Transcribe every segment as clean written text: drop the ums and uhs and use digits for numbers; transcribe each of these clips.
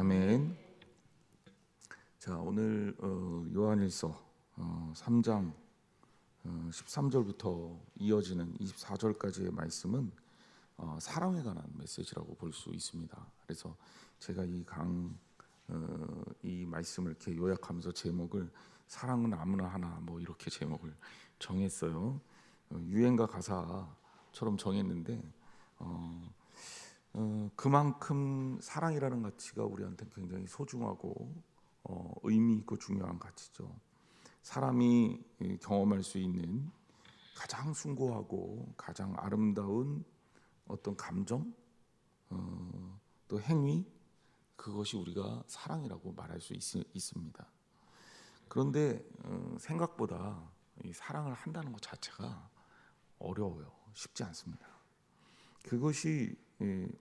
아멘. 자, 오늘 요한일서 3장 13절부터 이어지는 24절까지의 말씀은 사랑에 관한 메시지라고 볼 수 있습니다. 그래서 제가 이 말씀을 이렇게 요약하면서 제목을 사랑은 아무나 하나 뭐 이렇게 제목을 정했어요. 유행가 가사처럼 정했는데 그만큼 사랑이라는 가치가 우리한테 굉장히 소중하고 의미 있고 중요한 가치죠. 사람이 경험할 수 있는 가장 숭고하고 가장 아름다운 어떤 감정, 또 행위, 그것이 우리가 사랑이라고 말할 수 있습니다. 그런데 생각보다 이 사랑을 한다는 것 자체가 어려워요. 쉽지 않습니다. 그것이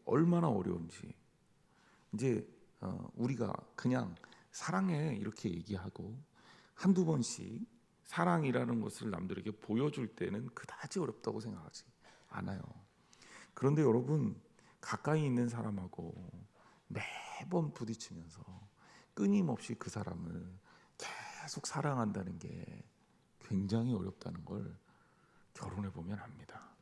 얼마나 어려운지 이제 우리가 그냥 사랑해 이렇게 얘기하고 한두 번씩 사랑이라는 것을 남들에게 보여줄 때는 그다지 어렵다고 생각하지 않아요. 그런데 여러분, 가까이 있는 사람하고 매번 부딪히면서 끊임없이 그 사람을 계속 사랑한다는 게 굉장히 어렵다는 걸 결혼해 보면 압니다.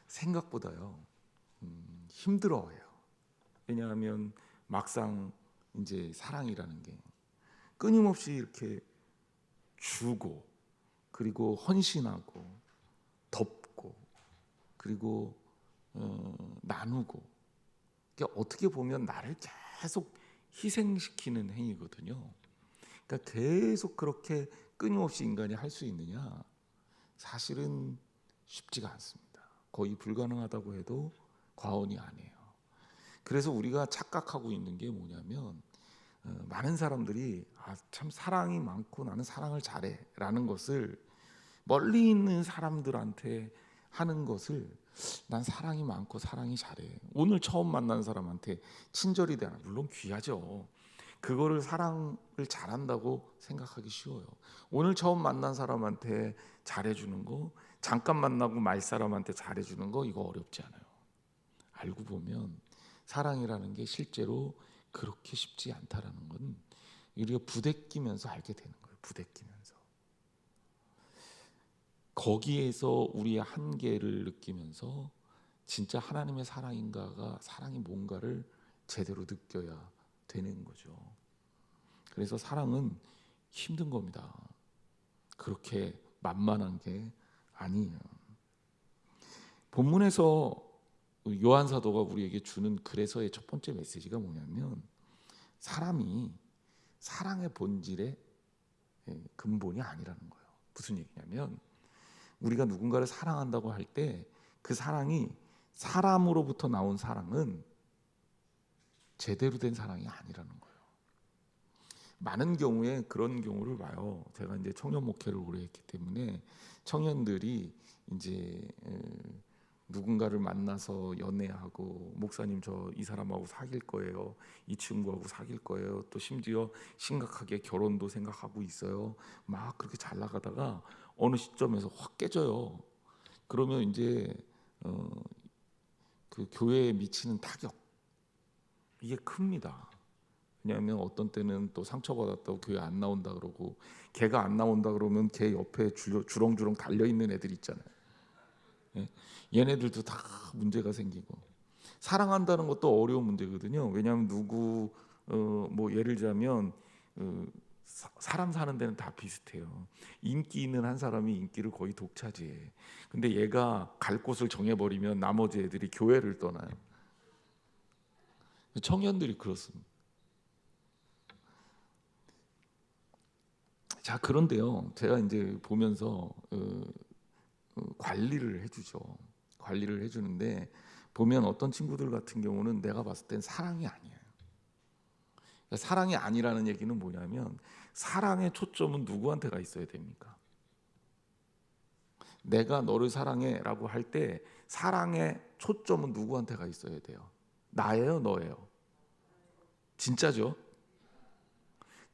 생각보다요 힘들어해요. 왜냐하면 막상 이제 사랑이라는 게 끊임없이 이렇게 주고, 그리고 헌신하고, 덮고, 그리고 나누고, 이게 어떻게 보면 나를 계속 희생시키는 행위거든요. 그러니까 계속 그렇게 끊임없이 인간이 할 수 있느냐? 사실은 쉽지가 않습니다. 거의 불가능하다고 해도 과언이 아니에요. 그래서 우리가 착각하고 있는 게 뭐냐면 많은 사람들이 참 사랑이 많고 나는 사랑을 잘해 라는 것을 멀리 있는 사람들한테 하는 것을 난 사랑이 많고 사랑이 잘해, 오늘 처음 만난 사람한테 친절이 되나, 물론 귀하죠. 그거를 사랑을 잘한다고 생각하기 쉬워요. 오늘 처음 만난 사람한테 잘해주는 거, 잠깐 만나고 말 사람한테 잘해주는 거, 이거 어렵지 않아요. 알고 보면 사랑이라는 게 실제로 그렇게 쉽지 않다라는 건 우리가 부대끼면서 알게 되는 거예요. 부대끼면서 거기에서 우리의 한계를 느끼면서 진짜 하나님의 사랑인가가, 사랑이 뭔가를 제대로 느껴야 되는 거죠. 그래서 사랑은 힘든 겁니다. 그렇게 만만한 게 아니에요. 본문에서 요한 사도가 우리에게 주는 그래서의 첫 번째 메시지가 뭐냐면, 사람이 사랑의 본질의 근본이 아니라는 거예요. 무슨 얘기냐면, 우리가 누군가를 사랑한다고 할 때 그 사랑이 사람으로부터 나온 사랑은 제대로 된 사랑이 아니라는 거예요. 많은 경우에 그런 경우를 봐요. 제가 이제 청년 목회를 오래 했기 때문에 청년들이 이제 누군가를 만나서 연애하고, 목사님 저 이 사람하고 사귈 거예요, 이 친구하고 사귈 거예요, 또 심지어 심각하게 결혼도 생각하고 있어요. 막 그렇게 잘 나가다가 어느 시점에서 확 깨져요. 그러면 이제 그 교회에 미치는 타격, 이게 큽니다. 왜냐하면 어떤 때는 또 상처받았다고 교회 안 나온다 그러고, 걔가 안 나온다 그러면 걔 옆에 주렁주렁 달려있는 애들 있잖아요. 예? 얘네들도 다 문제가 생기고, 사랑한다는 것도 어려운 문제거든요. 왜냐하면 뭐 예를 들자면 사람 사는 데는 다 비슷해요. 인기 있는 한 사람이 인기를 거의 독차지해. 근데 얘가 갈 곳을 정해버리면 나머지 애들이 교회를 떠나요. 청년들이 그렇습니다. 자, 그런데요, 제가 이제 보면서 관리를 해주죠. 관리를 해주는데 보면 어떤 친구들 같은 경우는 내가 봤을 땐 사랑이 아니에요. 그러니까 사랑이 아니라는 얘기는 뭐냐면, 사랑의 초점은 누구한테 가 있어야 됩니까? 내가 너를 사랑해 라고 할 때 사랑의 초점은 누구한테 가 있어야 돼요? 나예요, 너예요? 진짜죠?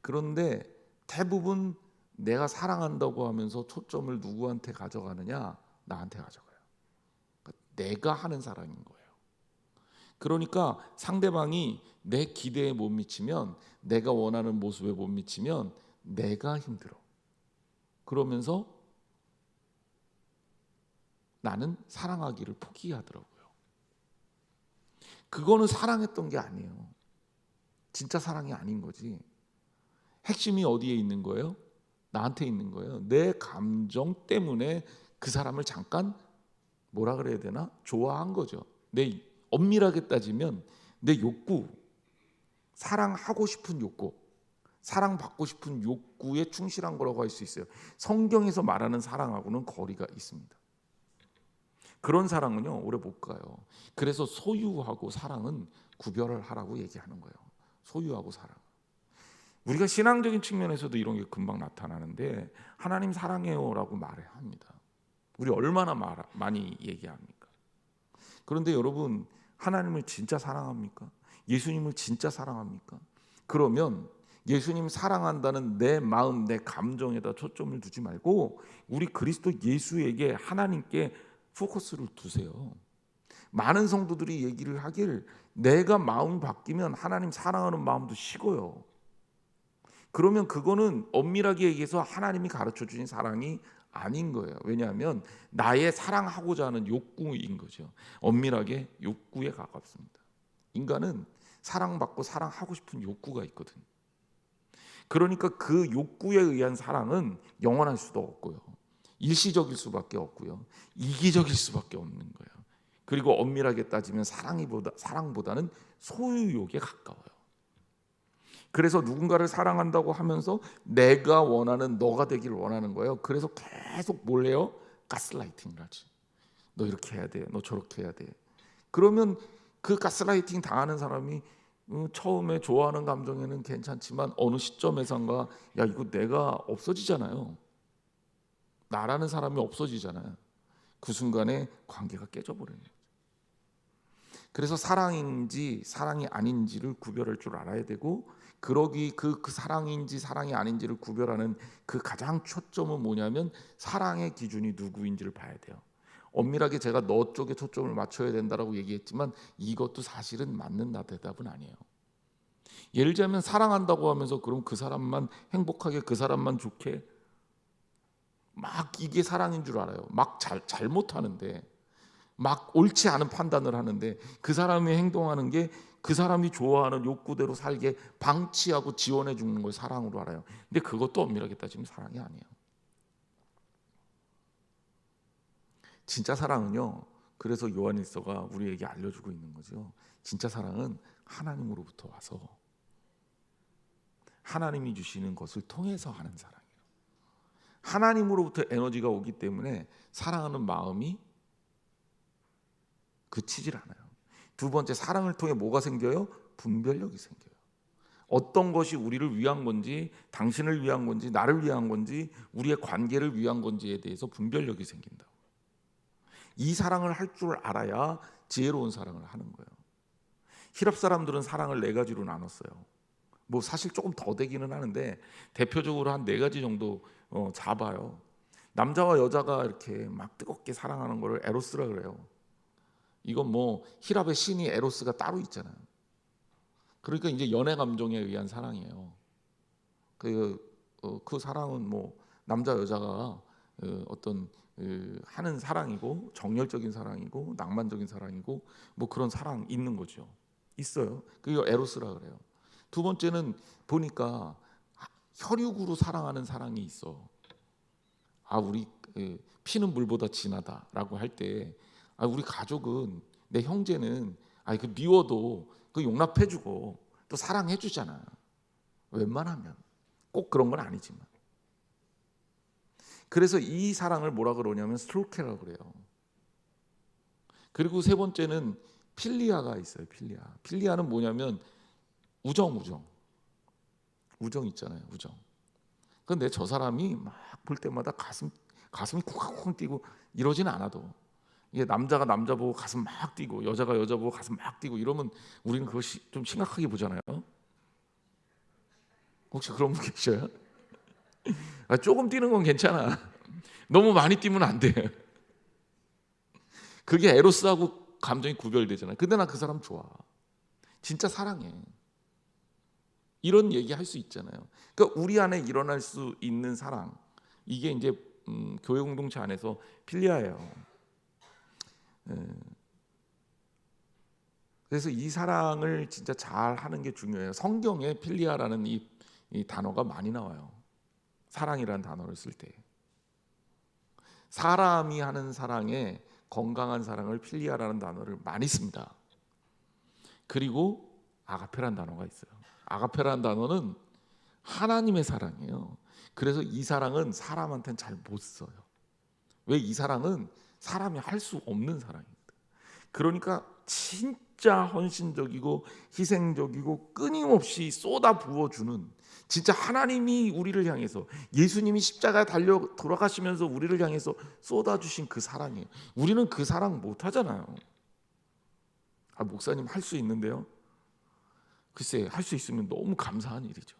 그런데 대부분 내가 사랑한다고 하면서 초점을 누구한테 가져가느냐? 나한테 가져가요. 그러니까 내가 하는 사랑인 거예요. 그러니까 상대방이 내 기대에 못 미치면, 내가 원하는 모습에 못 미치면 내가 힘들어. 그러면서 나는 사랑하기를 포기하더라고요. 그거는 사랑했던 게 아니에요. 진짜 사랑이 아닌 거지. 핵심이 어디에 있는 거예요? 나한테 있는 거예요. 내 감정 때문에 그 사람을 잠깐 뭐라 그래야 되나? 좋아한 거죠. 내 엄밀하게 따지면 내 욕구, 사랑하고 싶은 욕구, 사랑받고 싶은 욕구에 충실한 거라고 할 수 있어요. 성경에서 말하는 사랑하고는 거리가 있습니다. 그런 사랑은요 오래 못 가요. 그래서 소유하고 사랑은 구별을 하라고 얘기하는 거예요. 소유하고 사랑. 우리가 신앙적인 측면에서도 이런 게 금방 나타나는데, 하나님 사랑해요라고 말해야 합니다. 우리 얼마나 많이 얘기합니까? 그런데 여러분, 하나님을 진짜 사랑합니까? 예수님을 진짜 사랑합니까? 그러면 예수님 사랑한다는 내 마음, 내 감정에다 초점을 두지 말고 우리 그리스도 예수에게, 하나님께 포커스를 두세요. 많은 성도들이 얘기를 하길, 내가 마음 바뀌면 하나님 사랑하는 마음도 식어요. 그러면 그거는 엄밀하게 얘기해서 하나님이 가르쳐 주신 사랑이 아닌 거예요. 왜냐하면 나의 사랑하고자 하는 욕구인 거죠. 엄밀하게 욕구에 가깝습니다. 인간은 사랑받고 사랑하고 싶은 욕구가 있거든. 그러니까 그 욕구에 의한 사랑은 영원할 수도 없고요, 일시적일 수밖에 없고요, 이기적일 수밖에 없는 거예요. 그리고 엄밀하게 따지면 사랑보다는 소유욕에 가까워요. 그래서 누군가를 사랑한다고 하면서 내가 원하는 너가 되기를 원하는 거예요. 그래서 계속 뭘 해요? 가스라이팅을 하지. 너 이렇게 해야 돼, 너 저렇게 해야 돼. 그러면 그 가스라이팅 당하는 사람이 처음에 좋아하는 감정에는 괜찮지만 어느 시점에선가 야 이거 내가 없어지잖아요. 나라는 사람이 없어지잖아요. 그 순간에 관계가 깨져버리는 거죠. 그래서 사랑인지 사랑이 아닌지를 구별할 줄 알아야 되고, 그러기 그 사랑인지 사랑이 아닌지를 구별하는 그 가장 초점은 뭐냐면 사랑의 기준이 누구인지를 봐야 돼요. 엄밀하게 제가 너 쪽에 초점을 맞춰야 된다라고 얘기했지만 이것도 사실은 맞는 대답은 아니에요. 예를 들자면 사랑한다고 하면서 그럼 그 사람만 행복하게, 그 사람만 좋게, 막 이게 사랑인 줄 알아요. 막 잘못하는데, 막 옳지 않은 판단을 하는데 그 사람이 행동하는 게 그 사람이 좋아하는 욕구대로 살게 방치하고 지원해 주는 걸 사랑으로 알아요. 근데 그것도 엄밀하게 따지면 사랑이 아니에요. 진짜 사랑은요, 그래서 요한일서가 우리에게 알려주고 있는 거죠. 진짜 사랑은 하나님으로부터 와서 하나님이 주시는 것을 통해서 하는 사랑이에요. 하나님으로부터 에너지가 오기 때문에 사랑하는 마음이 그치질 않아요. 두 번째, 사랑을 통해 뭐가 생겨요? 분별력이 생겨요. 어떤 것이 우리를 위한 건지, 당신을 위한 건지, 나를 위한 건지, 우리의 관계를 위한 건지에 대해서 분별력이 생긴다. 이 사랑을 할 줄 알아야 지혜로운 사랑을 하는 거예요. 히랍 사람들은 사랑을 네 가지로 나눴어요. 뭐 사실 조금 더 되기는 하는데 대표적으로 한 네 가지 정도 잡아요. 남자와 여자가 이렇게 막 뜨겁게 사랑하는 거를 에로스라 그래요. 이건 뭐 히랍의 신이 에로스가 따로 있잖아요. 그러니까 이제 연애 감정에 의한 사랑이에요. 그 사랑은 뭐 남자 여자가 어떤 하는 사랑이고, 정열적인 사랑이고, 낭만적인 사랑이고, 뭐 그런 사랑 있는 거죠. 있어요. 그게 에로스라 그래요. 두 번째는 보니까 혈육으로 사랑하는 사랑이 있어. 우리 피는 물보다 진하다라고 할 때, 우리 가족은, 내 형제는 그 미워도 그 용납해주고 또 사랑해주잖아. 웬만하면 꼭 그런 건 아니지만. 그래서 이 사랑을 뭐라 그러냐면 스톨케라고 그래요. 그리고 세 번째는 필리아가 있어요. 필리아는 뭐냐면 우정 있잖아요. 우정. 근데 저 사람이 막 볼 때마다 가슴이 쿵쿵쿵 뛰고 이러지는 않아도, 이게 남자가 남자 보고 가슴 막 뛰고 여자가 여자 보고 가슴 막 뛰고 이러면 우리는 그것이 좀 심각하게 보잖아요. 혹시 그런 분 계셔요? 조금 뛰는 건 괜찮아. 너무 많이 뛰면 안 돼. 그게 에로스하고 감정이 구별되잖아요. 근데 나 그 사람 좋아. 진짜 사랑해. 이런 얘기 할 수 있잖아요. 그러니까 우리 안에 일어날 수 있는 사랑, 이게 이제 교회 공동체 안에서 필리아예요. 그래서 이 사랑을 진짜 잘 하는 게 중요해요. 성경에 필리아라는 이 단어가 많이 나와요. 사랑이라는 단어를 쓸 때. 사람이 하는 사랑에 건강한 사랑을 필리아라는 단어를 많이 씁니다. 그리고 아가페라는 단어가 있어요. 아가페라는 단어는 하나님의 사랑이에요. 그래서 이 사랑은 사람한테는 잘 못 써요. 왜? 이 사랑은 사람이 할 수 없는 사랑입니다. 그러니까 진짜 헌신적이고 희생적이고 끊임없이 쏟아 부어주는, 진짜 하나님이 우리를 향해서, 예수님이 십자가에 달려 돌아가시면서 우리를 향해서 쏟아주신 그 사랑이에요. 우리는 그 사랑 못 하잖아요. 목사님 할 수 있는데요. 글쎄, 할 수 있으면 너무 감사한 일이죠.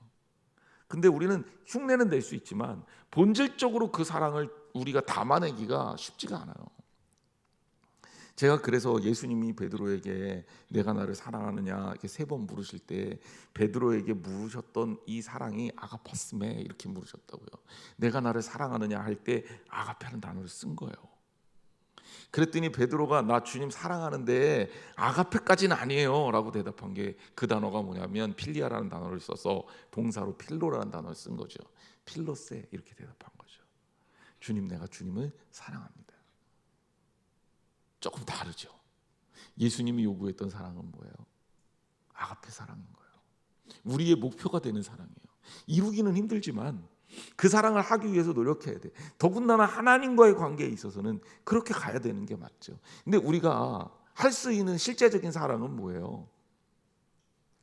근데 우리는 흉내는 낼 수 있지만 본질적으로 그 사랑을 우리가 담아내기가 쉽지가 않아요. 제가 그래서 예수님이 베드로에게 내가 나를 사랑하느냐 이렇게 3번 물으실 때 베드로에게 물으셨던 이 사랑이 아가파스메 이렇게 물으셨다고요. 내가 나를 사랑하느냐 할 때 아가페라는 단어를 쓴 거예요. 그랬더니 베드로가 나 주님 사랑하는데 아가페까지는 아니에요 라고 대답한 게, 그 단어가 뭐냐면 필리아라는 단어를 써서 동사로 필로라는 단어를 쓴 거죠. 필로세 이렇게 대답한 거죠. 주님, 내가 주님을 사랑합니다. 조금 다르죠. 예수님이 요구했던 사랑은 뭐예요? 아가페 사랑인 거예요. 우리의 목표가 되는 사랑이에요. 이루기는 힘들지만 그 사랑을 하기 위해서 노력해야 돼. 더군다나 하나님과의 관계에 있어서는 그렇게 가야 되는 게 맞죠. 근데 우리가 할 수 있는 실제적인 사랑은 뭐예요?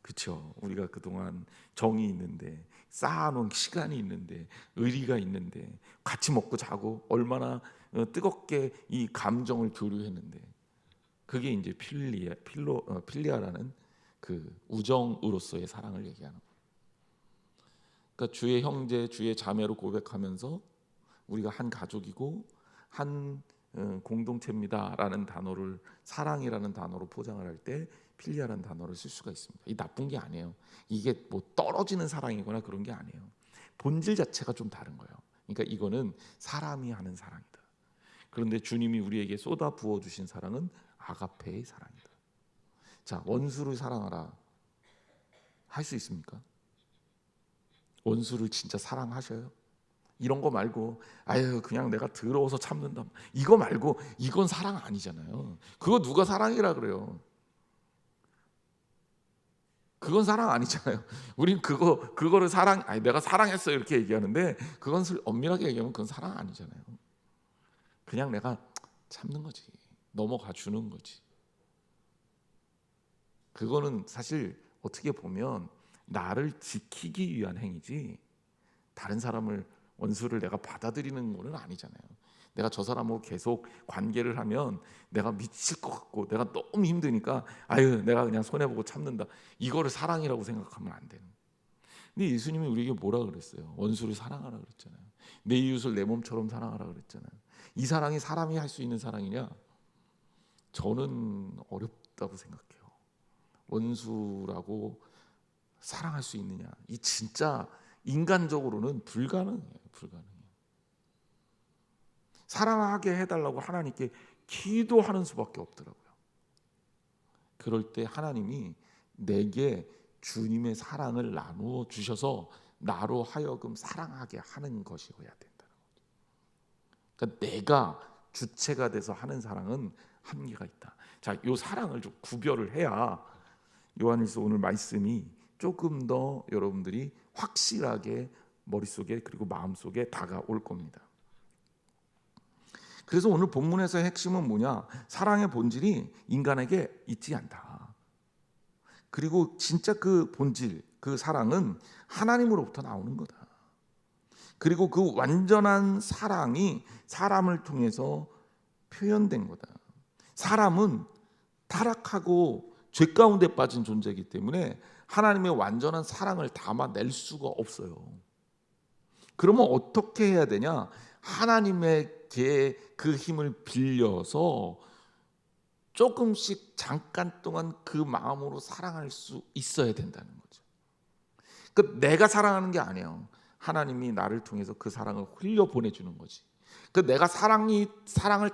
그렇죠. 우리가 그동안 정이 있는데, 쌓아놓은 시간이 있는데, 의리가 있는데, 같이 먹고 자고 얼마나 뜨겁게 이 감정을 교류했는데, 그게 이제 필리아라는 그 우정으로서의 사랑을 얘기하는 거예요. 그러니까 주의 형제, 주의 자매로 고백하면서 우리가 한 가족이고 한 공동체입니다라는 단어를, 사랑이라는 단어로 포장을 할 때 필리아라는 단어를 쓸 수가 있습니다. 이 나쁜 게 아니에요. 이게 뭐 떨어지는 사랑이거나 그런 게 아니에요. 본질 자체가 좀 다른 거예요. 그러니까 이거는 사람이 하는 사랑이다. 그런데 주님이 우리에게 쏟아 부어 주신 사랑은 아가페의 사랑이다. 자, 원수를 사랑하라. 할 수 있습니까? 원수를 진짜 사랑하셔요? 이런 거 말고 아유 그냥 내가 더러워서 참는다, 이거 말고, 이건 사랑 아니잖아요. 그거 누가 사랑이라 그래요? 그건 사랑 아니잖아요. 우린 그거를 사랑, 아니 내가 사랑했어 이렇게 얘기하는데, 그건 엄밀하게 얘기하면 그건 사랑 아니잖아요. 그냥 내가 참는 거지, 넘어가 주는 거지. 그거는 사실 어떻게 보면 나를 지키기 위한 행위지, 다른 사람을, 원수를 내가 받아들이는 거는 아니잖아요. 내가 저 사람하고 계속 관계를 하면 내가 미칠 것 같고 내가 너무 힘드니까 아유 내가 그냥 손해보고 참는다, 이거를 사랑이라고 생각하면 안 되는. 근데 예수님이 우리에게 뭐라 그랬어요? 원수를 사랑하라 그랬잖아요. 내 이웃을 내 몸처럼 사랑하라 그랬잖아요. 이 사랑이 사람이 할 수 있는 사랑이냐? 저는 어렵다고 생각해요. 원수라고 사랑할 수 있느냐? 이 진짜 인간적으로는 불가능해요. 사랑하게 해달라고 하나님께 기도하는 수밖에 없더라고요. 그럴 때 하나님이 내게 주님의 사랑을 나누어 주셔서 나로 하여금 사랑하게 하는 것이어야 된다는 거죠. 그러니까 내가 주체가 돼서 하는 사랑은 한계가 있다. 자, 이 사랑을 좀 구별을 해야 요한일서 오늘 말씀이 조금 더 여러분들이 확실하게 머릿속에 그리고 마음속에 다가올 겁니다. 그래서 오늘 본문에서의 핵심은 뭐냐? 사랑의 본질이 인간에게 있지 않다. 그리고 진짜 그 본질, 그 사랑은 하나님으로부터 나오는 거다. 그리고 그 완전한 사랑이 사람을 통해서 표현된 거다. 사람은 타락하고 죄 가운데 빠진 존재이기 때문에 하나님의 완전한 사랑을 담아낼 수가 없어요. 그러면 어떻게 해야 되냐? 하나님에게 그 힘을 빌려서 조금씩 잠깐 동안 그 마음으로 사랑할 수 있어야 된다는 거죠. 그 내가 사랑하는 게 아니에요. 하나님이 나를 통해서 그 사랑을 흘려 보내주는 거지. 그 내가 사랑을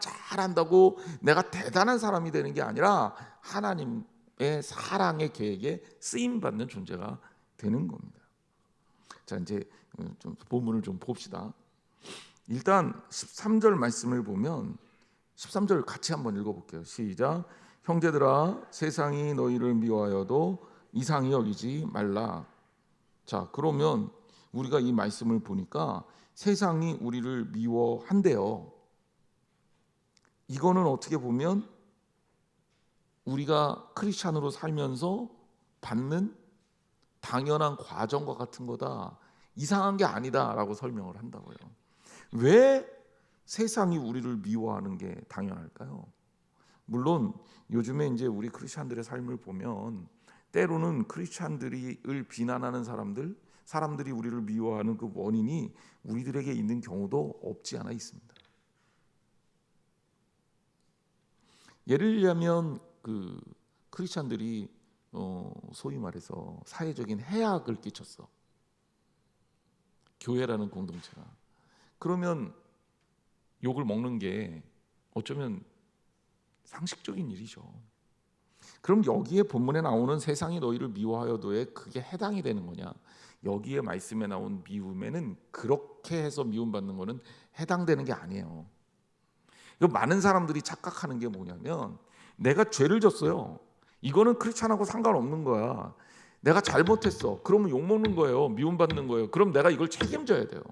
잘한다고 내가 대단한 사람이 되는 게 아니라 하나님의 사랑의 계획에 쓰임 받는 존재가 되는 겁니다. 자, 이제 좀 본문을 좀 봅시다. 일단 13절 말씀을 보면 13절 같이 한번 읽어볼게요. 시작. 형제들아, 세상이 너희를 미워하여도 이상히 여기지 말라. 자, 그러면 우리가 이 말씀을 보니까 세상이 우리를 미워한대요. 이거는 어떻게 보면 우리가 크리스찬으로 살면서 받는 당연한 과정과 같은 거다, 이상한 게 아니다라고 설명을 한다고요. 왜 세상이 우리를 미워하는 게 당연할까요? 물론 요즘에 이제 우리 크리스찬들의 삶을 보면 때로는 크리스찬들을 비난하는 사람들이 우리를 미워하는 그 원인이 우리들에게 있는 경우도 없지 않아 있습니다. 예를 들면 그 크리스찬들이 소위 말해서 사회적인 해악을 끼쳤어. 교회라는 공동체가. 그러면 욕을 먹는 게 어쩌면 상식적인 일이죠. 그럼 여기에 본문에 나오는 세상이 너희를 미워하여도에 그게 해당이 되는 거냐? 여기에 말씀에 나온 미움에는 그렇게 해서 미움받는 거는 해당되는 게 아니에요. 이거 많은 사람들이 착각하는 게 뭐냐면 내가 죄를 졌어요. 이거는 크리스찬하고 상관없는 거야. 내가 잘못했어. 그러면 욕먹는 거예요. 미움받는 거예요. 그럼 내가 이걸 책임져야 돼요.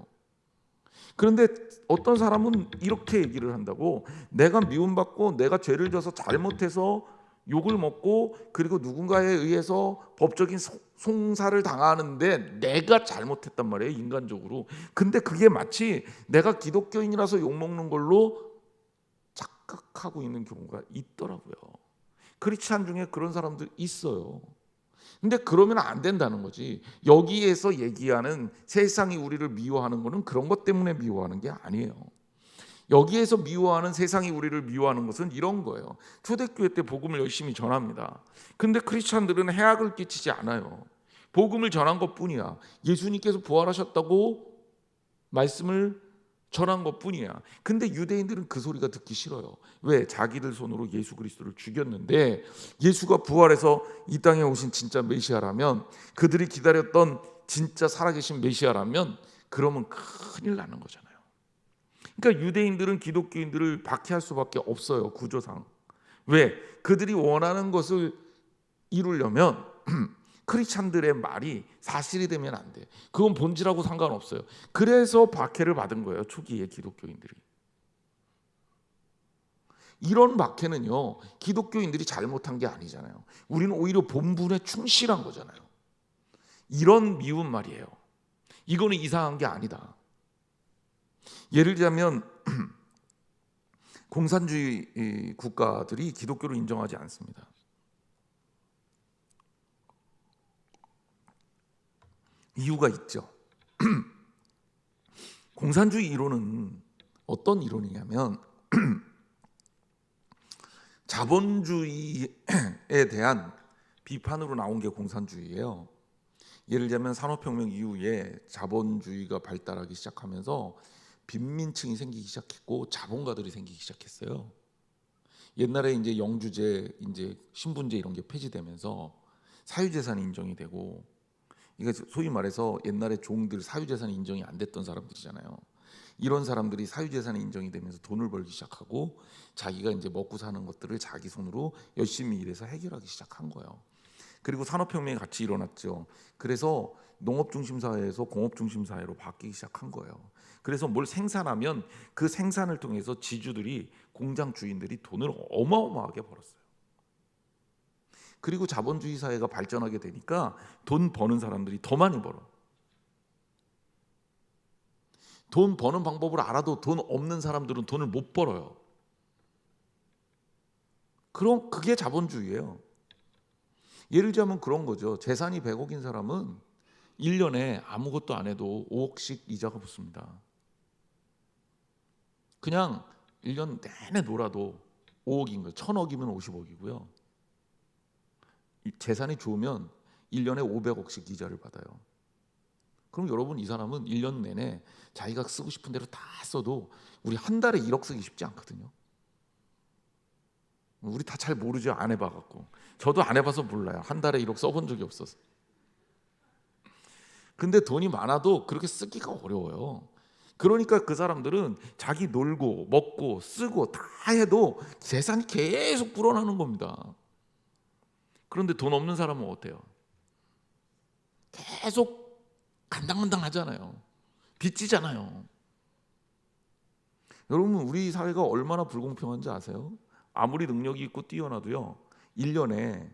그런데 어떤 사람은 이렇게 얘기를 한다고, 내가 미움받고 내가 죄를 져서 잘못해서 욕을 먹고 그리고 누군가에 의해서 법적인 송사를 당하는데 내가 잘못했단 말이에요, 인간적으로. 근데 그게 마치 내가 기독교인이라서 욕먹는 걸로 착각하고 있는 경우가 있더라고요. 크리스찬 중에 그런 사람들 있어요. 근데 그러면 안 된다는 거지. 여기에서 얘기하는 세상이 우리를 미워하는 거는 그런 것 때문에 미워하는 게 아니에요. 여기에서 미워하는, 세상이 우리를 미워하는 것은 이런 거예요. 초대교회 때 복음을 열심히 전합니다. 근데 크리스찬들은 해악을 끼치지 않아요. 복음을 전한 것뿐이야. 예수님께서 부활하셨다고 말씀을 전한 것뿐이야. 근데 유대인들은 그 소리가 듣기 싫어요. 왜? 자기들 손으로 예수 그리스도를 죽였는데 예수가 부활해서 이 땅에 오신 진짜 메시아라면, 그들이 기다렸던 진짜 살아계신 메시아라면, 그러면 큰일 나는 거잖아요. 그러니까 유대인들은 기독교인들을 박해할 수밖에 없어요, 구조상. 왜? 그들이 원하는 것을 이루려면 크리스찬들의 말이 사실이 되면 안 돼. 그건 본질하고 상관없어요. 그래서 박해를 받은 거예요, 초기에 기독교인들이. 이런 박해는요, 기독교인들이 잘못한 게 아니잖아요. 우리는 오히려 본분에 충실한 거잖아요. 이런 미움 말이에요. 이거는 이상한 게 아니다. 예를 들자면 공산주의 국가들이 기독교를 인정하지 않습니다. 이유가 있죠. 공산주의 이론은 어떤 이론이냐면 자본주의에 대한 비판으로 나온 게 공산주의예요. 예를 들면 산업혁명 이후에 자본주의가 발달하기 시작하면서 빈민층이 생기기 시작했고 자본가들이 생기기 시작했어요. 옛날에 이제 영주제, 이제 신분제 이런 게 폐지되면서 사유재산이 인정이 되고, 이게 소위 말해서 옛날에 종들 사유재산이 인정이 안 됐던 사람들이잖아요. 이런 사람들이 사유재산이 인정이 되면서 돈을 벌기 시작하고 자기가 이제 먹고 사는 것들을 자기 손으로 열심히 일해서 해결하기 시작한 거예요. 그리고 산업혁명이 같이 일어났죠. 그래서 농업중심 사회에서 공업중심 사회로 바뀌기 시작한 거예요. 그래서 뭘 생산하면 그 생산을 통해서 지주들이, 공장 주인들이 돈을 어마어마하게 벌었어요. 그리고 자본주의 사회가 발전하게 되니까 돈 버는 사람들이 더 많이 벌어. 돈 버는 방법을 알아도 돈 없는 사람들은 돈을 못 벌어요. 그럼 그게 자본주의예요. 예를 들자면 그런 거죠. 재산이 100억인 사람은 1년에 아무것도 안 해도 5억씩 이자가 붙습니다. 그냥 1년 내내 놀아도 5억인 거예요. 1,000억이면 50억이고요. 재산이 좋으면 1년에 500억씩 이자를 받아요. 그럼 여러분, 이 사람은 1년 내내 자기가 쓰고 싶은 대로 다 써도 우리 한 달에 1억 쓰기 쉽지 않거든요. 우리 다 잘 모르죠. 안 해봐갖고. 저도 안 해봐서 몰라요. 한 달에 1억 써본 적이 없어서. 근데 돈이 많아도 그렇게 쓰기가 어려워요. 그러니까 그 사람들은 자기 놀고 먹고 쓰고 다 해도 재산이 계속 불어나는 겁니다. 그런데 돈 없는 사람은 어때요? 계속 간당간당 하잖아요. 빚지잖아요. 여러분, 우리 사회가 얼마나 불공평한지 아세요? 아무리 능력이 있고 뛰어나도요, 1년에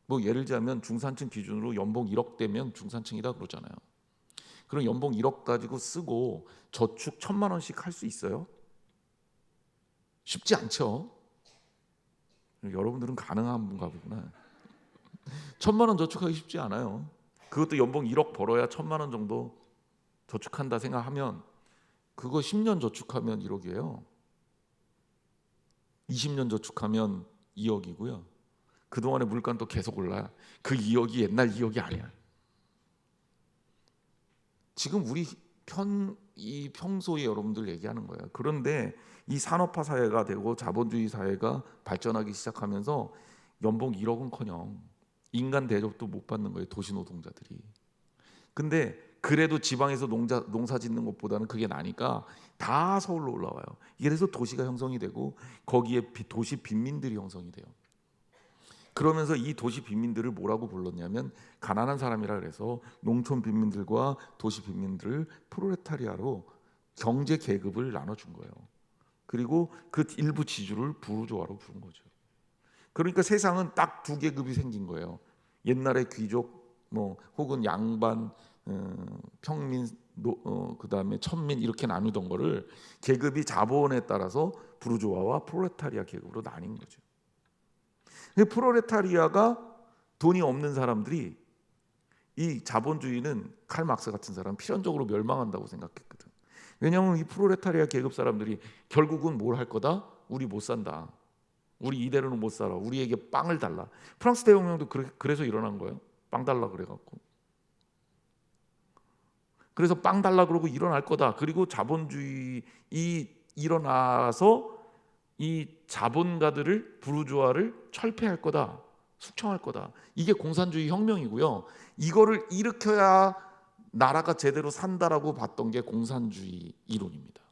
뭐 예를 들자면 중산층 기준으로 연봉 1억 되면 중산층이다 그러잖아요. 그럼 연봉 1억 가지고 쓰고 저축 1,000만 원씩 할 수 있어요? 쉽지 않죠. 여러분들은 가능한 분가 보구나. 1,000만 원 저축하기 쉽지 않아요. 그것도 연봉 1억 벌어야 1,000만 원 정도 저축한다 생각하면 그거 10년 저축하면 1억이에요. 20년 저축하면 2억이고요. 그동안의 물가도 계속 올라요. 그 2억이 옛날 2억이 아니야. 지금 우리 이 평소에 여러분들 얘기하는 거예요. 그런데 이 산업화 사회가 되고 자본주의 사회가 발전하기 시작하면서 연봉 1억은커녕 인간 대접도 못 받는 거예요. 도시 노동자들이. 근데 그래도 지방에서 농사 짓는 것보다는 그게 나니까 다 서울로 올라와요. 이래서 도시가 형성이 되고 거기에 도시 빈민들이 형성이 돼요. 그러면서 이 도시 빈민들을 뭐라고 불렀냐면 가난한 사람이라 그래서 농촌 빈민들과 도시 빈민들을 프롤레타리아로 경제 계급을 나눠준 거예요. 그리고 그 일부 지주를 부르주아로 부른 거죠. 그러니까 세상은 딱 두 계급이 생긴 거예요. 옛날에 귀족, 뭐 혹은 양반, 평민, 그다음에 천민 이렇게 나누던 거를 계급이 자본에 따라서 부르주아와 프롤레타리아 계급으로 나뉜 거죠. 프롤레타리아가 돈이 없는 사람들이 이 자본주의는 칼 막스 같은 사람 필연적으로 멸망한다고 생각했거든. 왜냐하면 이 프롤레타리아 계급 사람들이 결국은 뭘 할 거다? 우리 못 산다. 우리 이대로는 못 살아. 우리에게 빵을 달라. 프랑스 대혁명도 그래서 일어난 거예요. 빵 달라 그래갖고. 그래서 빵 달라 그러고 일어날 거다. 그리고 자본주의 일어나서 이 자본가들을 부르주아를 철폐할 거다. 숙청할 거다. 이게 공산주의 혁명이고요. 이거를 일으켜야 나라가 제대로 산다라고 봤던 게 공산주의 이론입니다.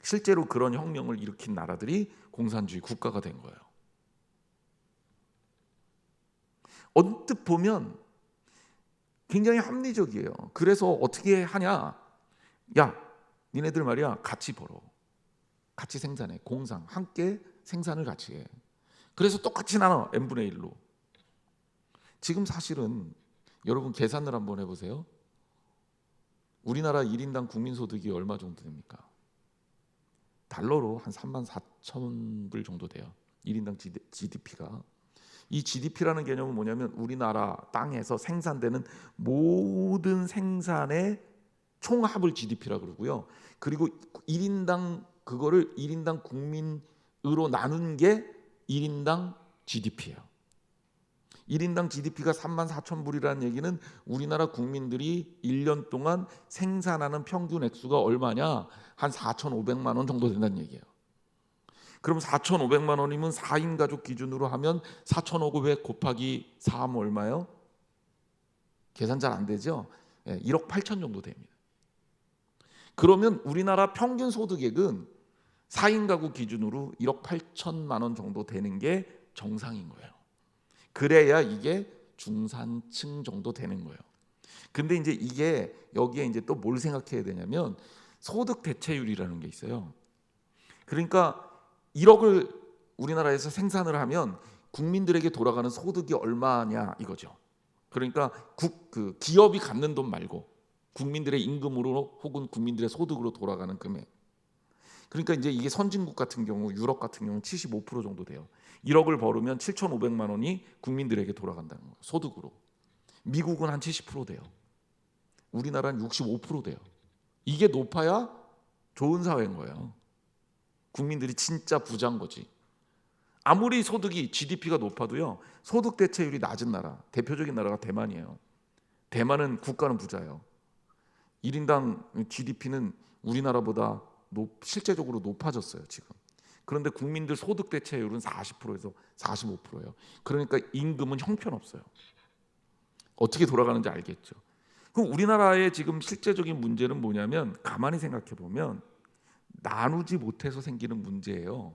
실제로 그런 혁명을 일으킨 나라들이 공산주의 국가가 된 거예요. 언뜻 보면 굉장히 합리적이에요. 그래서 어떻게 하냐? 야, 니네들 말이야, 같이 벌어. 같이 생산해. 공상, 함께 생산을 같이 해. 그래서 똑같이 나눠. n분의 1로. 지금 사실은 여러분 계산을 한번 해보세요. 우리나라 1인당 국민소득이 얼마 정도 됩니까? 달러로 한 34,000불 정도 돼요. 1인당 GDP가. 이 GDP라는 개념은 뭐냐면 우리나라 땅에서 생산되는 모든 생산의 총합을 GDP라 그러고요. 그리고 1인당 그거를 1인당 국민으로 나눈 게 1인당 GDP예요. 1인당 GDP가 34,000불이라는 얘기는 우리나라 국민들이 1년 동안 생산하는 평균 액수가 얼마냐? 한 4,500만 원 정도 된다는 얘기예요. 그럼 4,500만 원이면 4인 가족 기준으로 하면 4,500 곱하기 4 하면 얼마예요? 계산 잘 안 되죠? 1억 8천 정도 됩니다. 그러면 우리나라 평균 소득액은 4인 가구 기준으로 1억 8천만 원 정도 되는 게 정상인 거예요. 그래야 이게 중산층 정도 되는 거예요. 근데 이제 이게 여기에 이제 또 뭘 생각해야 되냐면 소득 대체율이라는 게 있어요. 그러니까 1억을 우리나라에서 생산을 하면 국민들에게 돌아가는 소득이 얼마냐 이거죠. 그러니까 기업이 갖는 돈 말고 국민들의 임금으로 혹은 국민들의 소득으로 돌아가는 금액. 그러니까 이제 이게 선진국 같은 경우, 유럽 같은 경우는 75% 정도 돼요. 1억을 벌으면 7,500만 원이 국민들에게 돌아간다는 거예요. 소득으로. 미국은 한 70% 돼요. 우리나라는 65% 돼요. 이게 높아야 좋은 사회인 거예요. 국민들이 진짜 부자인 거지. 아무리 소득이 GDP가 높아도요, 소득 대체율이 낮은 나라, 대표적인 나라가 대만이에요. 대만은 국가는 부자예요. 1인당 GDP는 우리나라보다 실제적으로 높아졌어요 지금. 그런데 국민들 소득 대체율은 40%에서 45%예요. 그러니까 임금은 형편없어요. 어떻게 돌아가는지 알겠죠. 그럼 우리나라의 지금 실제적인 문제는 뭐냐면, 가만히 생각해 보면 나누지 못해서 생기는 문제예요.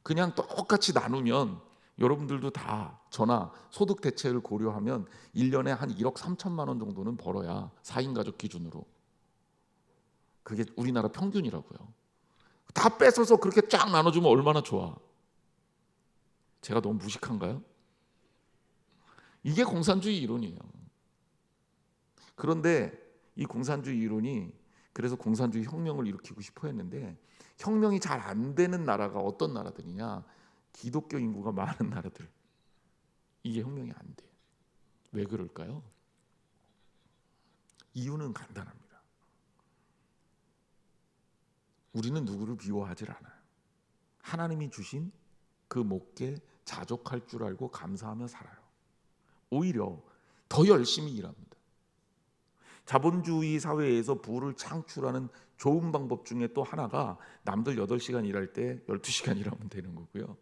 그냥 똑같이 나누면 여러분들도 다 저나 소득 대체를 고려하면 1년에 한 1억 3천만 원 정도는 벌어야 4인 가족 기준으로. 그게 우리나라 평균이라고요. 다 뺏어서 그렇게 쫙 나눠주면 얼마나 좋아. 제가 너무 무식한가요? 이게 공산주의 이론이에요. 그런데 이 공산주의 이론이, 그래서 공산주의 혁명을 일으키고 싶어 했는데, 혁명이 잘 안 되는 나라가 어떤 나라들이냐? 기독교 인구가 많은 나라들. 이게 혁명이 안 돼요. 왜 그럴까요? 이유는 간단합니다. 우리는 누구를 미워하지 않아요. 하나님이 주신 그 목에 자족할 줄 알고 감사하며 살아요. 오히려 더 열심히 일합니다. 자본주의 사회에서 부를 창출하는 좋은 방법 중에 또 하나가, 남들 8시간 일할 때 12시간 일하면 되는 거고요.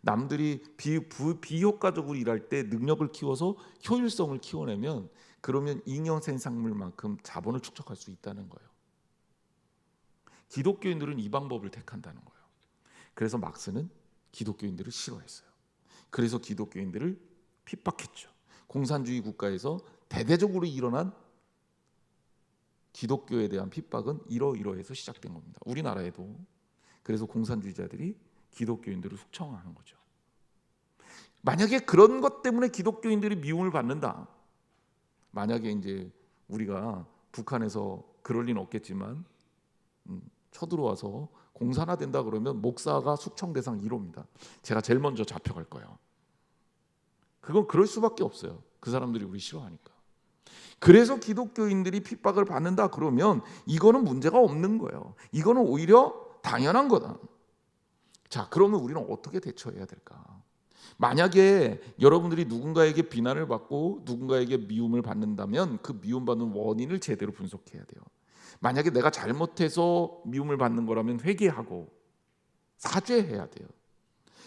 남들이 비효과적으로 일할 때 능력을 키워서 효율성을 키워내면, 그러면 잉여 생산물만큼 자본을 축적할 수 있다는 거예요. 기독교인들은 이 방법을 택한다는 거예요. 그래서 막스는 기독교인들을 싫어했어요. 그래서 기독교인들을 핍박했죠. 공산주의 국가에서 대대적으로 일어난 기독교에 대한 핍박은 이러이러해서 시작된 겁니다. 우리나라에도. 그래서 공산주의자들이 기독교인들을 숙청하는 거죠. 만약에 그런 것 때문에 기독교인들이 미움을 받는다, 만약에 이제 우리가 북한에서 그럴 리는 없겠지만 쳐들어와서 공산화된다 그러면 목사가 숙청 대상 1호입니다. 제가 제일 먼저 잡혀갈 거예요. 그건 그럴 수밖에 없어요. 그 사람들이 우리 싫어하니까. 그래서 기독교인들이 핍박을 받는다 그러면 이거는 문제가 없는 거예요. 이거는 오히려 당연한 거다. 자, 그러면 우리는 어떻게 대처해야 될까? 만약에 여러분들이 누군가에게 비난을 받고 누군가에게 미움을 받는다면 그 미움받는 원인을 제대로 분석해야 돼요. 만약에 내가 잘못해서 미움을 받는 거라면 회개하고 사죄해야 돼요.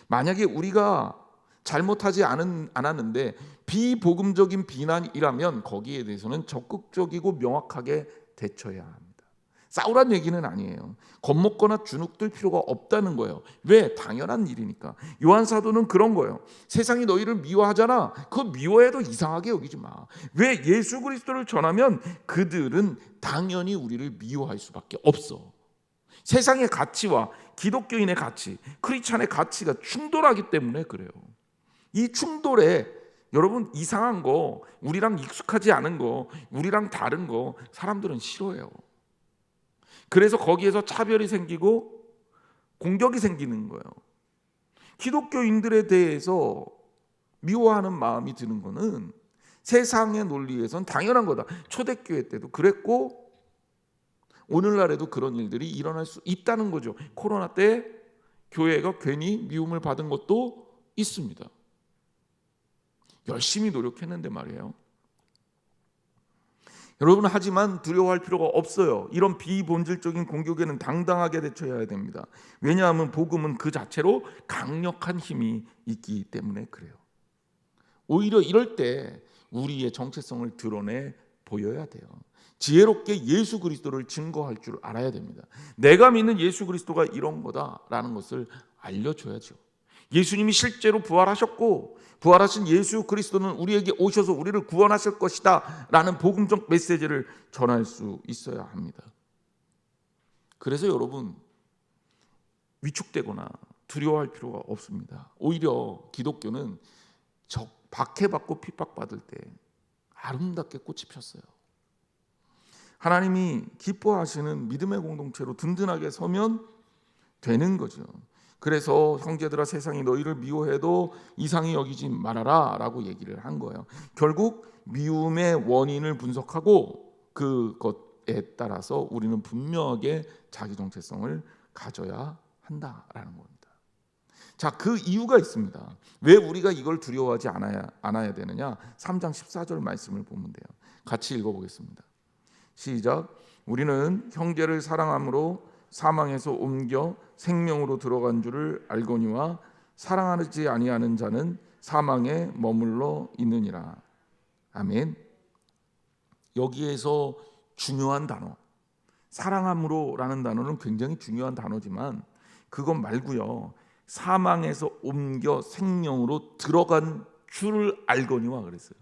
만약에 우리가 잘못하지 않았는데 비복음적인 비난이라면 거기에 대해서는 적극적이고 명확하게 대처해야 합니다. 싸우란 얘기는 아니에요. 겁먹거나 주눅들 필요가 없다는 거예요. 왜? 당연한 일이니까. 요한 사도는 그런 거예요. 세상이 너희를 미워하잖아. 그거 미워해도 이상하게 여기지 마. 왜? 예수 그리스도를 전하면 그들은 당연히 우리를 미워할 수밖에 없어. 세상의 가치와 기독교인의 가치, 크리스찬의 가치가 충돌하기 때문에 그래요. 이 충돌에 여러분, 이상한 거, 우리랑 익숙하지 않은 거, 우리랑 다른 거 사람들은 싫어해요. 그래서 거기에서 차별이 생기고 공격이 생기는 거예요. 기독교인들에 대해서 미워하는 마음이 드는 거는 세상의 논리에선 당연한 거다. 초대교회 때도 그랬고 오늘날에도 그런 일들이 일어날 수 있다는 거죠. 코로나 때 교회가 괜히 미움을 받은 것도 있습니다. 열심히 노력했는데 말이에요. 여러분, 하지만 두려워할 필요가 없어요. 이런 비본질적인 공격에는 당당하게 대처해야 됩니다. 왜냐하면 복음은 그 자체로 강력한 힘이 있기 때문에 그래요. 오히려 이럴 때 우리의 정체성을 드러내 보여야 돼요. 지혜롭게 예수 그리스도를 증거할 줄 알아야 됩니다. 내가 믿는 예수 그리스도가 이런 거다라는 것을 알려줘야죠. 예수님이 실제로 부활하셨고 부활하신 예수 그리스도는 우리에게 오셔서 우리를 구원하실 것이다 라는 복음적 메시지를 전할 수 있어야 합니다. 그래서 여러분, 위축되거나 두려워할 필요가 없습니다. 오히려 기독교는 박해받고 핍박받을 때 아름답게 꽃이 폈어요. 하나님이 기뻐하시는 믿음의 공동체로 든든하게 서면 되는 거죠. 그래서 형제들아, 세상이 너희를 미워해도 이상히 여기지 말아라 라고 얘기를 한 거예요. 결국 미움의 원인을 분석하고 그것 거에 따라서 우리는 분명하게 자기 정체성을 가져야 한다라는 겁니다. 자, 그 이유가 있습니다. 왜 우리가 이걸 두려워하지 않아야 되느냐? 3장 14절 말씀을 보면 돼요. 같이 읽어보겠습니다. 시작. 우리는 형제를 사랑함으로 사망에서 옮겨 생명으로 들어간 줄을 알거니와 사랑하지 아니하는 자는 사망에 머물러 있느니라. 아멘. 여기에서 중요한 단어, 사랑함으로라는 단어는 굉장히 중요한 단어지만 그것 말고요, 사망에서 옮겨 생명으로 들어간 줄을 알거니와 그랬어요.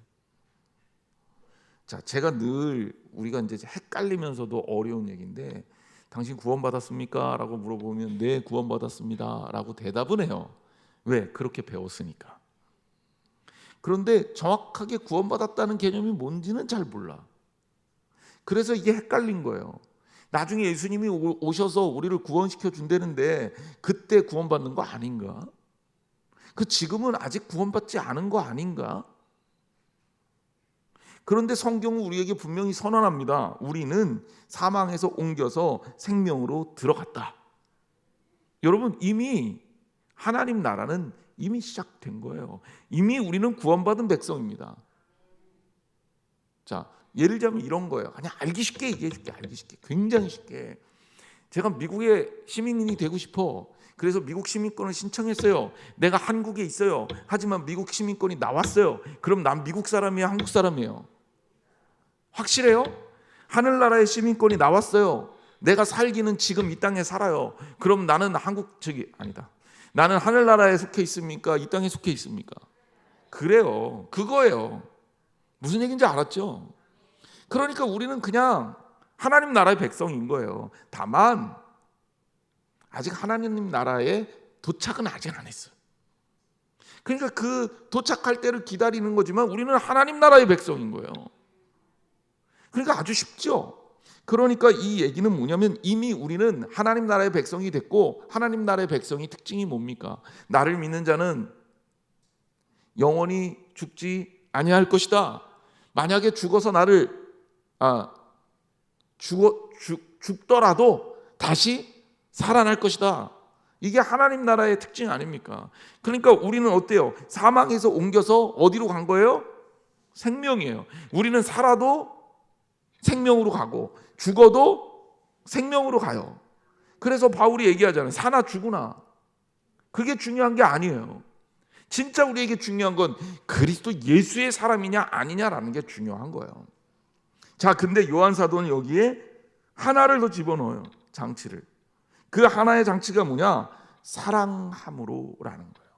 자, 제가 늘 우리가 이제 헷갈리면서도 어려운 얘기인데, 당신 구원받았습니까? 라고 물어보면 네, 구원받았습니다 라고 대답은 해요. 왜? 그렇게 배웠으니까. 그런데 정확하게 구원받았다는 개념이 뭔지는 잘 몰라. 그래서 이게 헷갈린 거예요. 나중에 예수님이 오셔서 우리를 구원시켜 준다는데 그때 구원받는 거 아닌가? 그 지금은 아직 구원받지 않은 거 아닌가? 그런데 성경은 우리에게 분명히 선언합니다. 우리는 사망에서 옮겨서 생명으로 들어갔다. 여러분, 이미 하나님 나라는 이미 시작된 거예요. 이미 우리는 구원받은 백성입니다. 자, 예를 들자면 이런 거예요. 그냥 알기 쉽게 얘기해 줄게. 알기 쉽게. 굉장히 쉽게. 제가 미국의 시민이 되고 싶어. 그래서 미국 시민권을 신청했어요. 내가 한국에 있어요. 하지만 미국 시민권이 나왔어요. 그럼 난 미국 사람이야, 한국 사람이에요? 확실해요? 하늘나라의 시민권이 나왔어요. 내가 살기는 지금 이 땅에 살아요. 그럼 나는 아니다. 나는 하늘나라에 속해 있습니까? 이 땅에 속해 있습니까? 그래요. 그거예요. 무슨 얘기인지 알았죠? 그러니까 우리는 그냥 하나님 나라의 백성인 거예요. 다만 아직 하나님 나라에 도착은 아직 안 했어요. 그러니까 그 도착할 때를 기다리는 거지만 우리는 하나님 나라의 백성인 거예요. 그러니까 아주 쉽죠. 그러니까 이 얘기는 뭐냐면 이미 우리는 하나님 나라의 백성이 됐고, 하나님 나라의 백성이 특징이 뭡니까? 나를 믿는 자는 영원히 죽지 아니할 것이다. 만약에 죽어서 죽더라도 다시 살아날 것이다. 이게 하나님 나라의 특징 아닙니까? 그러니까 우리는 어때요? 사망에서 옮겨서 어디로 간 거예요? 생명이에요. 우리는 살아도 생명으로 가고 죽어도 생명으로 가요. 그래서 바울이 얘기하잖아요. 사나 죽으나. 그게 중요한 게 아니에요. 진짜 우리에게 중요한 건 그리스도 예수의 사람이냐 아니냐라는 게 중요한 거예요. 자, 근데 요한 사도는 여기에 하나를 더 집어넣어요. 장치를. 그 하나의 장치가 뭐냐? 사랑함으로라는 거예요.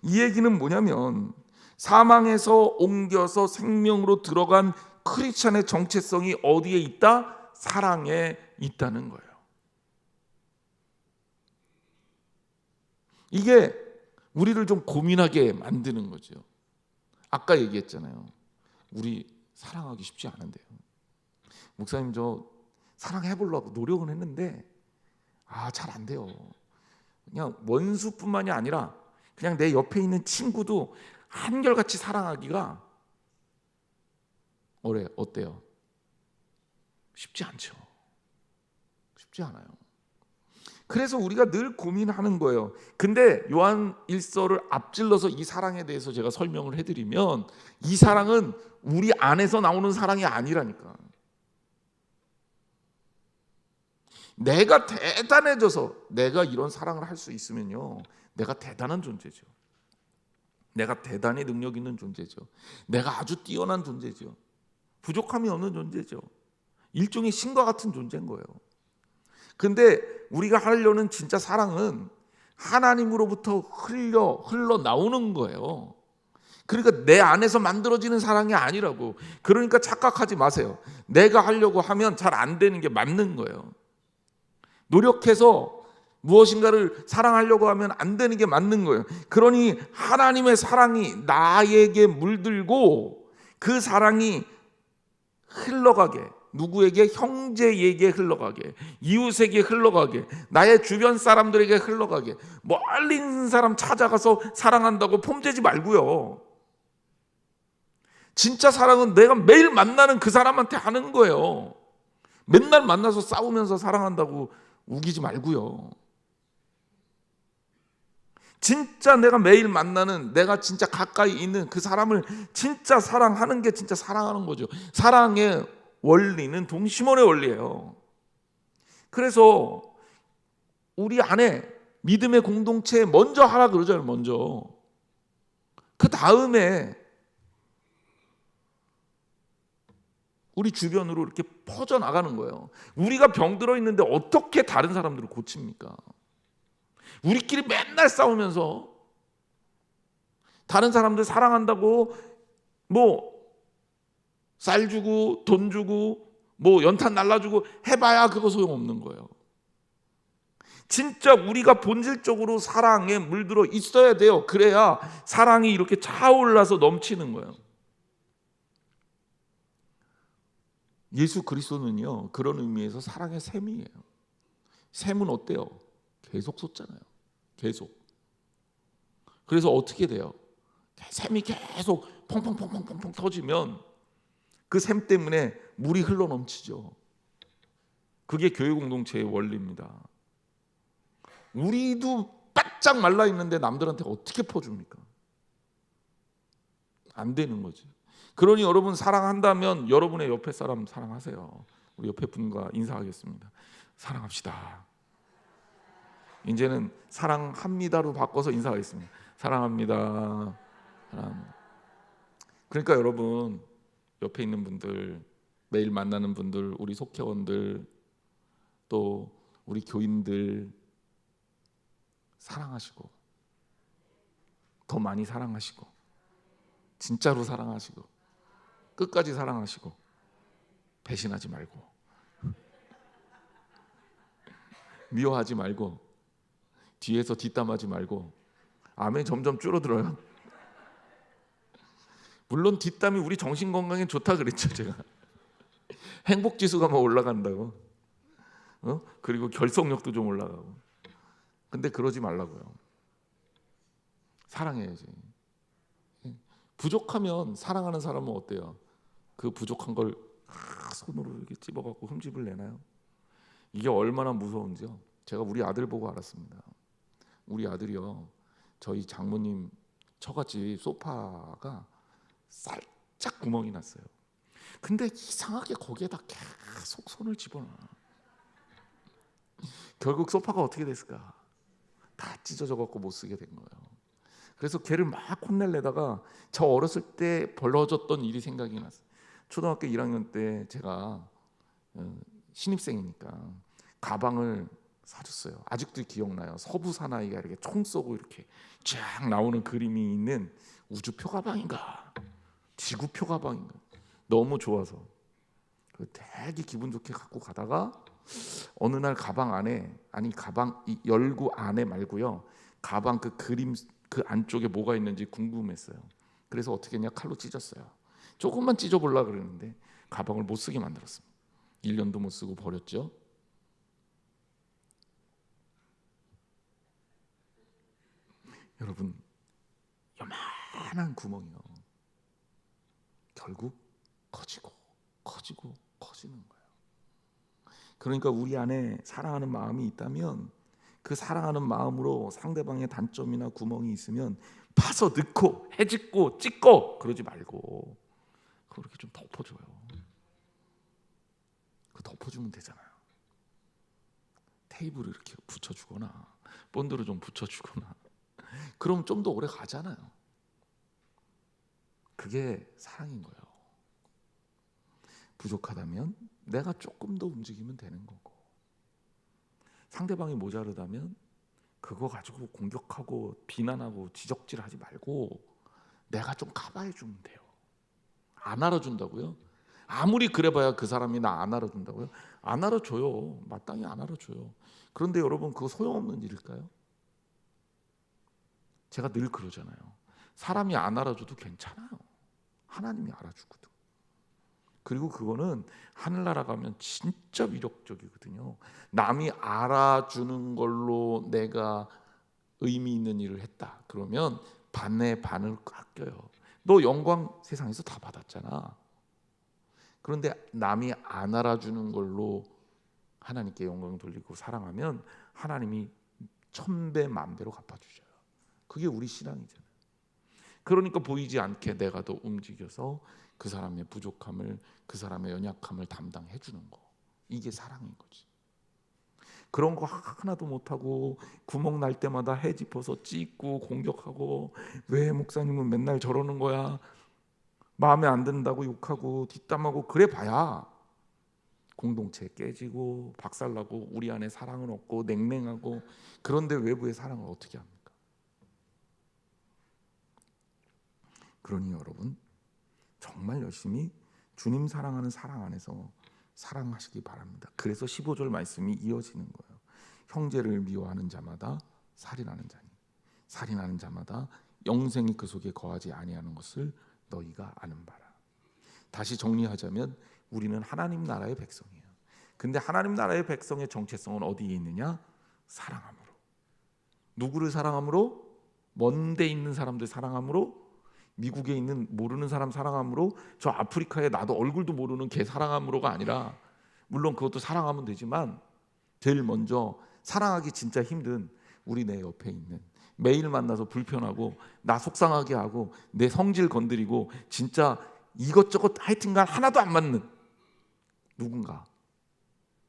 이 얘기는 뭐냐면 사망에서 옮겨서 생명으로 들어간 크리스찬의 정체성이 어디에 있다? 사랑에 있다는 거예요. 이게 우리를 좀 고민하게 만드는 거죠. 아까 얘기했잖아요. 우리 사랑하기 쉽지 않은데요. 목사님, 저 사랑해보려고 노력은 했는데 잘 안 돼요. 그냥 원수뿐만이 아니라 그냥 내 옆에 있는 친구도 한결같이 사랑하기가 어때요? 쉽지 않죠. 쉽지 않아요. 그래서 우리가 늘 고민하는 거예요. 근데 요한 1서를 앞질러서 이 사랑에 대해서 제가 설명을 해드리면 이 사랑은 우리 안에서 나오는 사랑이 아니라니까. 내가 대단해져서 내가 이런 사랑을 할 수 있으면요, 내가 대단한 존재죠. 내가 대단히 능력 있는 존재죠. 내가 아주 뛰어난 존재죠. 부족함이 없는 존재죠. 일종의 신과 같은 존재인 거예요. 근데 우리가 하려는 진짜 사랑은 하나님으로부터 흘러 나오는 거예요. 그러니까 내 안에서 만들어지는 사랑이 아니라고. 그러니까 착각하지 마세요. 내가 하려고 하면 잘 안 되는 게 맞는 거예요. 노력해서 무엇인가를 사랑하려고 하면 안 되는 게 맞는 거예요. 그러니 하나님의 사랑이 나에게 물들고 그 사랑이 흘러가게, 누구에게? 형제에게 흘러가게, 이웃에게 흘러가게, 나의 주변 사람들에게 흘러가게. 멀리 있는 사람 찾아가서 사랑한다고 폼재지 말고요. 진짜 사랑은 내가 매일 만나는 그 사람한테 하는 거예요. 맨날 만나서 싸우면서 사랑한다고 우기지 말고요. 진짜 내가 매일 만나는, 내가 진짜 가까이 있는 그 사람을 진짜 사랑하는 게 진짜 사랑하는 거죠. 사랑의 원리는 동심원의 원리예요. 그래서 우리 안에 믿음의 공동체 먼저 하라 그러잖아요. 먼저. 그 다음에 우리 주변으로 이렇게 퍼져나가는 거예요. 우리가 병들어 있는데 어떻게 다른 사람들을 고칩니까? 우리끼리 맨날 싸우면서 다른 사람들 사랑한다고 뭐 쌀 주고 돈 주고 뭐 연탄 날라주고 해봐야 그거 소용없는 거예요. 진짜 우리가 본질적으로 사랑에 물들어 있어야 돼요. 그래야 사랑이 이렇게 차올라서 넘치는 거예요. 예수 그리스도는요, 그런 의미에서 사랑의 샘이에요. 샘은 어때요? 계속 솟잖아요. 계속. 그래서 어떻게 돼요? 샘이 계속 펑펑펑펑펑 터지면 그 샘 때문에 물이 흘러 넘치죠. 그게 교회 공동체의 원리입니다. 우리도 바짝 말라 있는데 남들한테 어떻게 퍼줍니까? 안 되는 거지. 그러니 여러분 사랑한다면 여러분의 옆에 사람 사랑하세요. 우리 옆에 분과 인사하겠습니다. 사랑합시다. 이제는 사랑합니다로 바꿔서 인사하겠습니다. 사랑합니다. 사랑합니다. 그러니까 여러분 옆에 있는 분들, 매일 만나는 분들, 우리 속회원들, 또 우리 교인들 사랑하시고 더 많이 사랑하시고 진짜로 사랑하시고 끝까지 사랑하시고 배신하지 말고 미워하지 말고 뒤에서 뒷담하지 말고. 아멘. 점점 줄어들어요. 물론 뒷담이 우리 정신 건강에 좋다 그랬죠. 제가 행복지수가 막 올라간다고, 그리고 결속력도 좀 올라가고. 근데 그러지 말라고요. 사랑해야지. 부족하면 사랑하는 사람은 어때요? 그 부족한 걸 손으로 이렇게 찝어갖고 흠집을 내나요? 이게 얼마나 무서운지요. 제가 우리 아들 보고 알았습니다. 우리 아들이요, 저희 장모님 처갓집 소파가 살짝 구멍이 났어요. 근데 이상하게 거기에다 계속 손을 집어넣어. 결국 소파가 어떻게 됐을까? 다 찢어져 갖고 못 쓰게 된 거예요. 그래서 걔를 막 혼내려다가 저 어렸을 때 벌어졌던 일이 생각이 났어요. 초등학교 1학년 때 제가 신입생이니까 가방을 사줬어요. 아직도 기억나요. 서부 사나이가 이렇게 총 쏘고 이렇게 쫙 나오는 그림이 있는 우주표 가방인가 지구표 가방인가 너무 좋아서 되게 기분 좋게 갖고 가다가 어느 날 가방 안에, 아니 가방 이 열고 안에 말고요, 가방 그 그림 그 안쪽에 뭐가 있는지 궁금했어요. 그래서 어떻게 했냐, 칼로 찢었어요. 조금만 찢어보려고 그랬는데 가방을 못 쓰게 만들었습니다. 1년도 못 쓰고 버렸죠. 여러분, 요만한 구멍이요, 결국 커지고 커지고 커지는 거예요. 그러니까 우리 안에 사랑하는 마음이 있다면 그 사랑하는 마음으로 상대방의 단점이나 구멍이 있으면 파서 넣고 해집고 찢고 그러지 말고 그렇게 좀 덮어줘요. 그 덮어주면 되잖아요. 테이블을 이렇게 붙여주거나 본드를 좀 붙여주거나 그럼 좀 더 오래 가잖아요. 그게 사랑인 거예요. 부족하다면 내가 조금 더 움직이면 되는 거고, 상대방이 모자르다면 그거 가지고 공격하고 비난하고 지적질하지 말고 내가 좀 커버해 주면 돼요. 안 알아준다고요? 아무리 그래봐야 그 사람이 나 안 알아준다고요? 안 알아줘요. 마땅히 안 알아줘요. 그런데 여러분, 그거 소용없는 일일까요? 제가 늘 그러잖아요. 사람이 안 알아줘도 괜찮아요. 하나님이 알아주거든. 그리고 그거는 하늘나라 가면 진짜 위력적이거든요. 남이 알아주는 걸로 내가 의미 있는 일을 했다 그러면 반의 반을 깎여요. 너 영광 세상에서 다 받았잖아. 그런데 남이 안 알아주는 걸로 하나님께 영광 돌리고 사랑하면 하나님이 천배 만배로 갚아주셔요. 그게 우리 신앙이잖아요. 그러니까 보이지 않게 내가 더 움직여서 그 사람의 부족함을, 그 사람의 연약함을 담당해 주는 거, 이게 사랑인 거지. 그런 거 하나도 못하고 구멍 날 때마다 해 짚어서 찢고 공격하고, 왜 목사님은 맨날 저러는 거야, 마음에 안 든다고 욕하고 뒷담하고 그래 봐야 공동체 깨지고 박살나고 우리 안에 사랑은 없고 냉랭하고, 그런데 외부의 사랑을 어떻게 합니까? 그러니 여러분, 정말 열심히 주님 사랑하는 사랑 안에서 사랑하시기 바랍니다. 그래서 15절 말씀이 이어지는 거예요. 형제를 미워하는 자마다 살인하는 자니, 살인하는 자마다 영생이 그 속에 거하지 아니하는 것을 너희가 아는 바라. 다시 정리하자면 우리는 하나님 나라의 백성이에요. 근데 하나님 나라의 백성의 정체성은 어디에 있느냐? 사랑함으로. 누구를 사랑함으로? 먼데 있는 사람들 사랑함으로, 미국에 있는 모르는 사람 사랑함으로, 저 아프리카에 나도 얼굴도 모르는 걔 사랑함으로가 아니라, 물론 그것도 사랑하면 되지만 제일 먼저 사랑하기 진짜 힘든 우리 내 옆에 있는, 매일 만나서 불편하고 나 속상하게 하고 내 성질 건드리고 진짜 이것저것 하여튼간 하나도 안 맞는 누군가,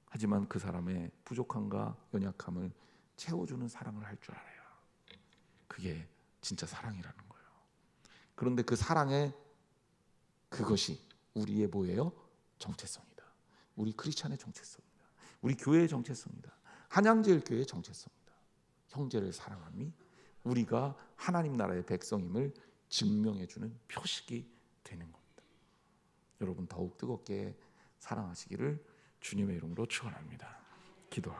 하지만 그 사람의 부족함과 연약함을 채워주는 사랑을 할 줄 알아요. 그게 진짜 사랑이라는 거예요. 그런데 그 사랑의 그것이 우리의 뭐예요? 정체성이다. 우리 크리스찬의 정체성이다. 우리 교회의 정체성이다. 한양제일교회의 정체성이다. 형제를 사랑함이 우리가 하나님 나라의 백성임을 증명해주는 표식이 되는 겁니다. 여러분 더욱 뜨겁게 사랑하시기를 주님의 이름으로 축원합니다. 기도할게요.